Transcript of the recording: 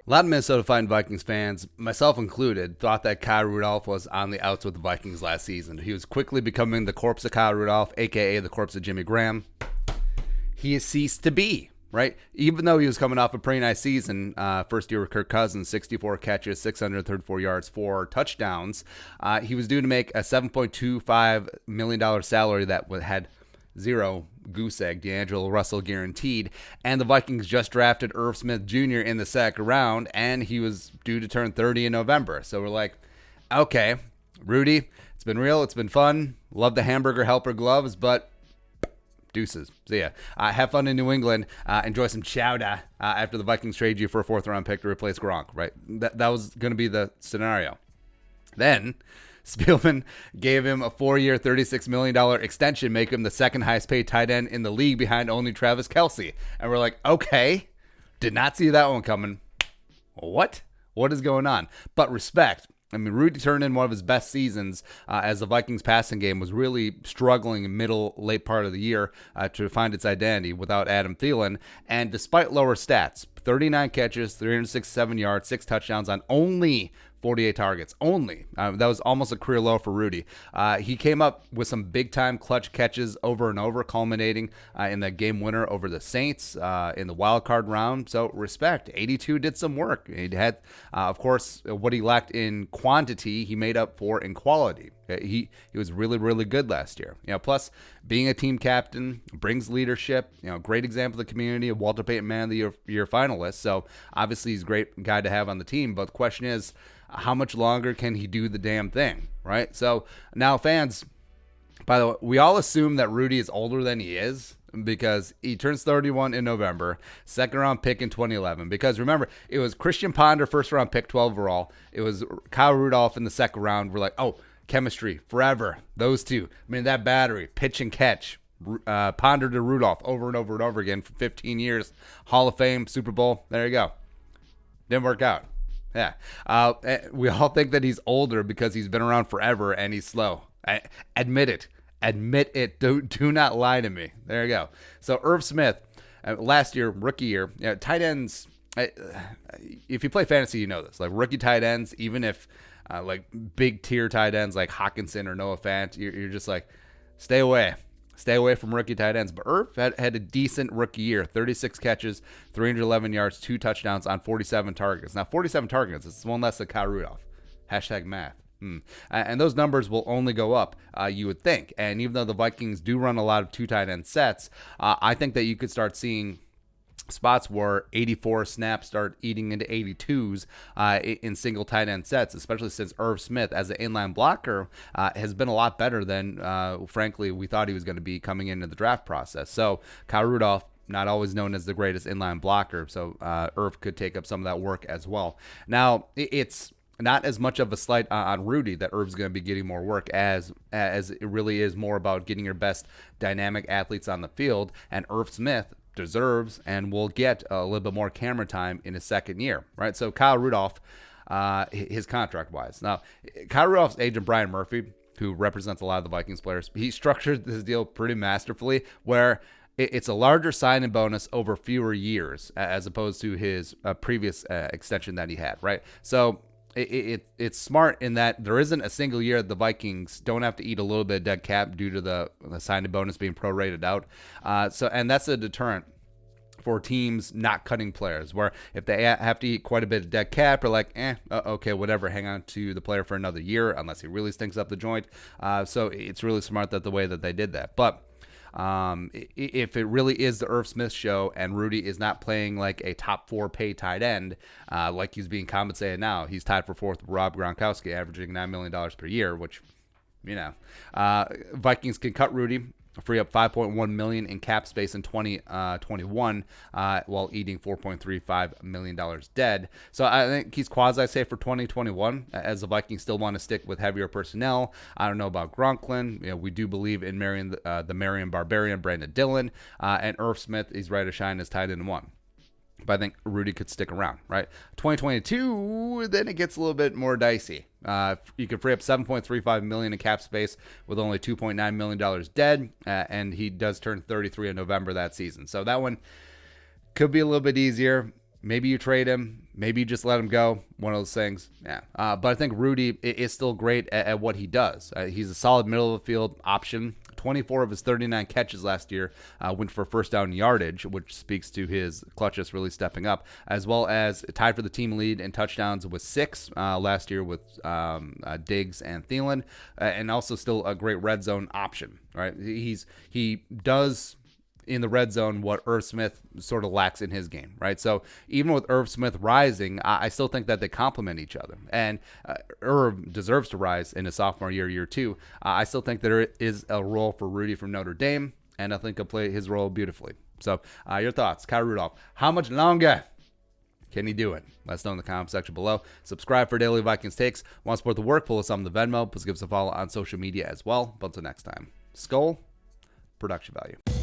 A lot of Vikings fans, myself included, thought that Kyle Rudolph was on the outs with the Vikings last season. He was quickly becoming the corpse of Kyle Rudolph, a.k.a. the corpse of Jimmy Graham. He has ceased to be, right? Even though he was coming off a pretty nice season, first year with Kirk Cousins, 64 catches, 634 yards, 4 touchdowns. He was due to make a $7.25 million salary that had zero goose egg, D'Angelo Russell guaranteed, and the Vikings just drafted Irv Smith Jr. in the second round, and he was due to turn 30 in November. So we're like, okay, Rudy, it's been real, it's been fun, love the hamburger helper gloves, but deuces. See ya. Have fun in New England. Enjoy some chowder after the Vikings trade you for a 4th-round pick to replace Gronk, right? That was going to be the scenario. Then Spielman gave him a 4-year, $36 million extension, make him the second highest paid tight end in the league behind only Travis Kelce. And we're like, okay, did not see that one coming. What? What is going on? But respect. I mean, Rudy turned in one of his best seasons as the Vikings passing game was really struggling in late part of the year to find its identity without Adam Thielen. And despite lower stats, 39 catches, 367 yards, 6 touchdowns on only 48 targets. Only. That was almost a career low for Rudy. He came up with some big-time clutch catches over and over, culminating in that game winner over the Saints in the wild card round. So respect. 82 did some work. He had, of course, what he lacked in quantity, he made up for in quality. He was really, really good last year. Plus, being a team captain brings leadership. Great example of the community, a Walter Payton Man of the Year finalist. So obviously, he's a great guy to have on the team. But the question is, how much longer can he do the damn thing, right? So now, fans, by the way, we all assume that Rudy is older than he is because he turns 31 in November, second-round pick in 2011. Because remember, it was Christian Ponder, first-round pick, 12 overall. It was Kyle Rudolph in the second round. We're like, oh, chemistry, forever. Those two. I mean, that battery, pitch and catch. Ponder to Rudolph over and over and over again for 15 years. Hall of Fame, Super Bowl. There you go. Didn't work out. Yeah. We all think that he's older because he's been around forever and he's slow. Admit it. Admit it. Do not lie to me. There you go. So Irv Smith, last year, rookie year, tight ends, if you play fantasy, you know this. Like rookie tight ends, even if like big tier tight ends like Hawkinson or Noah Fant, you're just like, stay away. Stay away from rookie tight ends. But Irv had a decent rookie year. 36 catches, 311 yards, 2 touchdowns on 47 targets. Now, 47 targets, it's one less than Kyle Rudolph. Hashtag math. And those numbers will only go up, you would think. And even though the Vikings do run a lot of 2 tight end sets, I think that you could start seeing spots where 84 snaps start eating into 82s in single tight end sets, especially since Irv Smith as an inline blocker has been a lot better than, frankly, we thought he was going to be coming into the draft process. So Kyle Rudolph, not always known as the greatest inline blocker, so Irv could take up some of that work as well. Now, it's not as much of a slight on Rudy that Irv's going to be getting more work as it really is more about getting your best dynamic athletes on the field, and Irv Smith deserves and will get a little bit more camera time in his second year, right? So Kyle Rudolph, his contract-wise. Now, Kyle Rudolph's agent, Brian Murphy, who represents a lot of the Vikings players, he structured this deal pretty masterfully where it's a larger sign-in bonus over fewer years as opposed to his previous extension that he had, right? So it's smart in that there isn't a single year that the Vikings don't have to eat a little bit of dead cap due to the sign-in bonus being prorated out. And that's a deterrent for teams not cutting players, where if they have to eat quite a bit of dead cap, are like, okay, whatever, hang on to the player for another year unless he really stinks up the joint. So it's really smart that the way that they did that. But if it really is the Irv Smith show and Rudy is not playing like a top 4 pay tight end, like he's being compensated now, he's tied for 4th with Rob Gronkowski, averaging $9 million per year, which, Vikings can cut Rudy, free up $5.1 million in cap space in 2021 while eating $4.35 million dead. So I think he's quasi-safe for 2021 as the Vikings still want to stick with heavier personnel. I don't know about Gronklin. We do believe in marrying the Marion Barbarian, Brandon Dillon, and Irv Smith. He's ready to shine as tight end 1. But I think Rudy could stick around, right? 2022, then it gets a little bit more dicey. You could free up $7.35 million in cap space with only $2.9 million dead, and he does turn 33 in November that season. So that one could be a little bit easier. Maybe you trade him. Maybe you just let him go. One of those things. Yeah. But I think Rudy is still great at what he does. He's a solid middle of the field option. 24 of his 39 catches last year went for first down yardage, which speaks to his clutches really stepping up, as well as tied for the team lead in touchdowns with 6 last year with Diggs and Thielen, and also still a great red zone option. Right? He does in the red zone what Irv Smith sort of lacks in his game, right? So even with Irv Smith rising, I still think that they complement each other. And Irv deserves to rise in his sophomore year 2. I still think there is a role for Rudy from Notre Dame, and I think he'll play his role beautifully. So your thoughts, Kyle Rudolph. How much longer can he do it? Let us know in the comment section below. Subscribe for daily Vikings takes. Want to support the work? Pull us on the Venmo. Please give us a follow on social media as well. But until next time, Skull, production value.